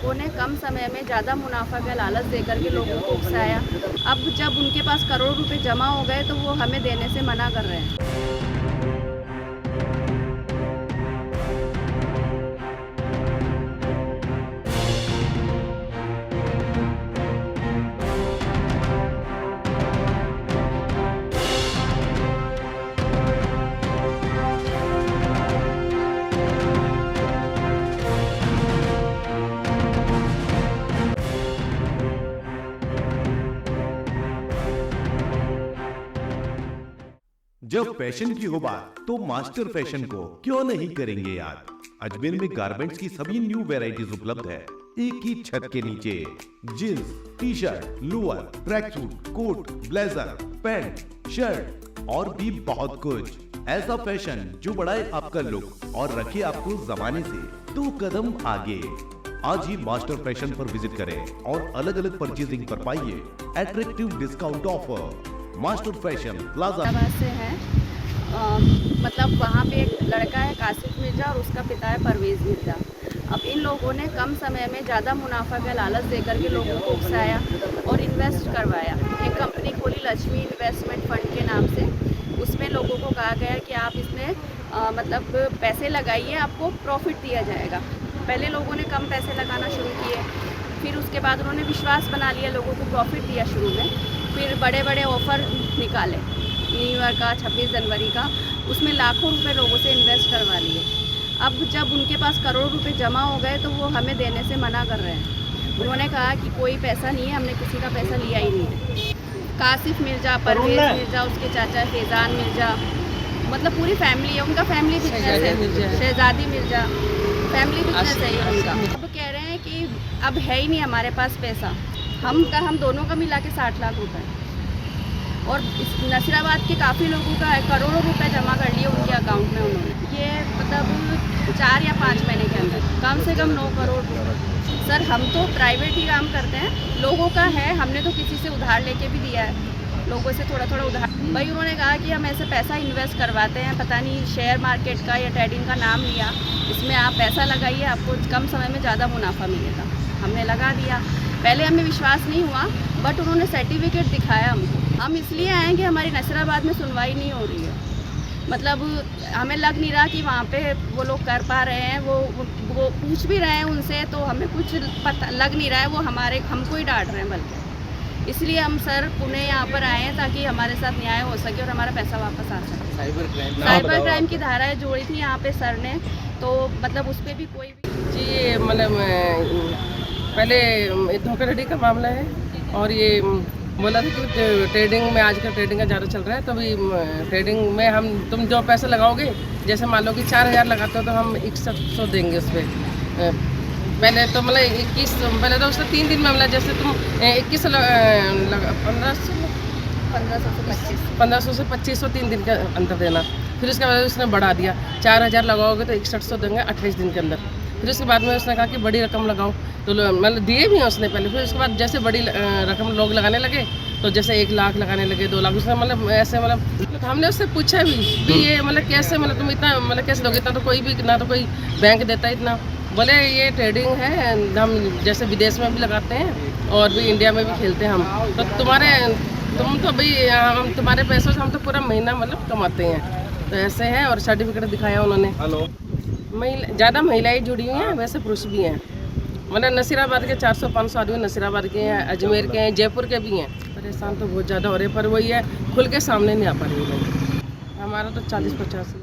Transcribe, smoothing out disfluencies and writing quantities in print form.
लोगों ने कम समय में ज़्यादा मुनाफा का लालच देकर के लोगों को उकसाया। अब जब उनके पास करोड़ रुपए जमा हो गए तो वो हमें देने से मना कर रहे हैं। जब फैशन की हो बात तो मास्टर फैशन को क्यों नहीं करेंगे याद। अजमेर में गारमेंट्स की सभी न्यू वैरायटीज उपलब्ध है एक ही छत के नीचे। Jeans, T shirt, lower, tracksuit, coat, blazer, pant, shirt और भी बहुत कुछ। ऐसा फैशन जो बढ़ाए आपका लुक और रखे आपको जमाने से 2 कदम आगे। आज ही मास्टर फैशन पर विजिट करें और अलग अलग परचेजिंग पर पाइए attractive discount offer. Master fashion plaza से है मतलब वहाँ पे एक लड़का है कासिफ मिर्जा और उसका पिता है परवेज मिर्जा। अब इन लोगों ने कम समय में ज़्यादा मुनाफा का लालच देकर के लोगों को उकसाया और इन्वेस्ट करवाया। एक कंपनी खोली लक्ष्मी इन्वेस्टमेंट फंड के नाम से। उसमें लोगों को कहा गया कि आप इसमें मतलब पैसे लगाइए, आपको प्रॉफिट दिया जाएगा। पहले लोगों ने कम पैसे लगाना शुरू किए, फिर उसके बाद उन्होंने विश्वास बना लिया, लोगों को प्रॉफिट दिया शुरू में। फिर बड़े बड़े ऑफ़र निकाले न्यू ईयर का, 26 जनवरी का, उसमें लाखों रुपए लोगों से इन्वेस्ट करवा लिए। अब जब उनके पास करोड़ रुपए जमा हो गए तो वो हमें देने से मना कर रहे हैं। उन्होंने कहा कि कोई पैसा नहीं है, हमने किसी का पैसा लिया ही नहीं है। कासिफ मिर्जा, परवेज मिर्जा, उसके चाचा फैज़ान मिर्जा, मतलब पूरी फैमिली है, उनका फैमिली बिजनेस है। शहजादी मिर्जा फैमिली बिजनेस है उनका। अब कह रहे हैं कि अब है ही नहीं हमारे पास पैसा। हम दोनों का मिला के 60 लाख रुपए और इस नसीराबाद के काफ़ी लोगों का करोड़ों रुपए जमा कर लिए उनके अकाउंट में उन्होंने। ये मतलब 4 या 5 महीने के अंदर कम से कम 9 करोड़। सर हम तो प्राइवेट ही काम करते हैं, लोगों का है, हमने तो किसी से उधार लेके भी दिया है, लोगों से थोड़ा थोड़ा उधार। भाई उन्होंने कहा कि हम ऐसे पैसा इन्वेस्ट करवाते हैं, पता नहीं शेयर मार्केट का या ट्रेडिंग का नाम लिया, इसमें आप पैसा लगाइए, आपको कम समय में ज़्यादा मुनाफा मिलेगा। हमने लगा दिया, पहले हमें विश्वास नहीं हुआ, बट उन्होंने सर्टिफिकेट दिखाया हमको। हम इसलिए आए कि हमारी नसीराबाद में सुनवाई नहीं हो रही है। मतलब हमें लग नहीं रहा कि वहाँ पे वो लोग कर पा रहे हैं। वो पूछ भी रहे हैं उनसे तो हमें कुछ पता लग नहीं रहा है, वो हमको ही डांट रहे हैं बल्कि। इसलिए हम सर पुणे यहाँ पर आए हैं ताकि हमारे साथ न्याय हो सके और हमारा पैसा वापस आ सके। साइबर क्राइम की धाराएं जोड़ी थी यहाँ पे सर ने, तो मतलब उस पर भी कोई जी मतलब पहले धोखाधड़ी का मामला है और ये बोला था कि ट्रेडिंग में आजकल ट्रेडिंग का ज़्यादा चल रहा है, तो अभी ट्रेडिंग में तुम जो पैसे लगाओगे, जैसे मान लो कि 4000 लगाते हो तो हम 6100 देंगे उस पर। पहले तो मतलब 21, पहले तो उसने 3 दिन में मतलब जैसे तुम 21 1500 से 2500 3 दिन का अंतर देना। फिर उसके बाद उसने बढ़ा दिया, 4000 लगाओगे तो 6100 देंगे 28 दिन के अंदर। फिर उसके बाद में उसने कहा कि बड़ी रकम लगाओ, तो मतलब दिए भी हैं उसने पहले। फिर उसके बाद जैसे बड़ी रकम लोग लगाने लगे, तो जैसे 1 लाख लगाने लगे, 2 लाख, उसने मतलब ऐसे मतलब हमने उससे पूछा भी ये मतलब कैसे, मतलब तुम इतना मतलब कैसे लोगे, इतना तो कोई भी ना तो कोई बैंक देता है इतना। बोले ये ट्रेडिंग है, हम जैसे विदेश में भी लगाते हैं और भी इंडिया में भी खेलते हैं हम, तो तुम तो भाई हम तुम्हारे पैसों से हम तो पूरा महीना मतलब कमाते हैं, तो ऐसे है। और सर्टिफिकेट दिखाया उन्होंने। ज़्यादा महिलाएं जुड़ी हुई हैं, वैसे पुरुष भी हैं। मतलब नसीराबाद के 400-500 आदमी नसीराबाद के हैं, अजमेर के हैं, जयपुर के भी हैं। परेशान तो बहुत ज़्यादा हो रहे, पर वही है खुल के सामने नहीं आ पा रही है। हमारा तो 40-50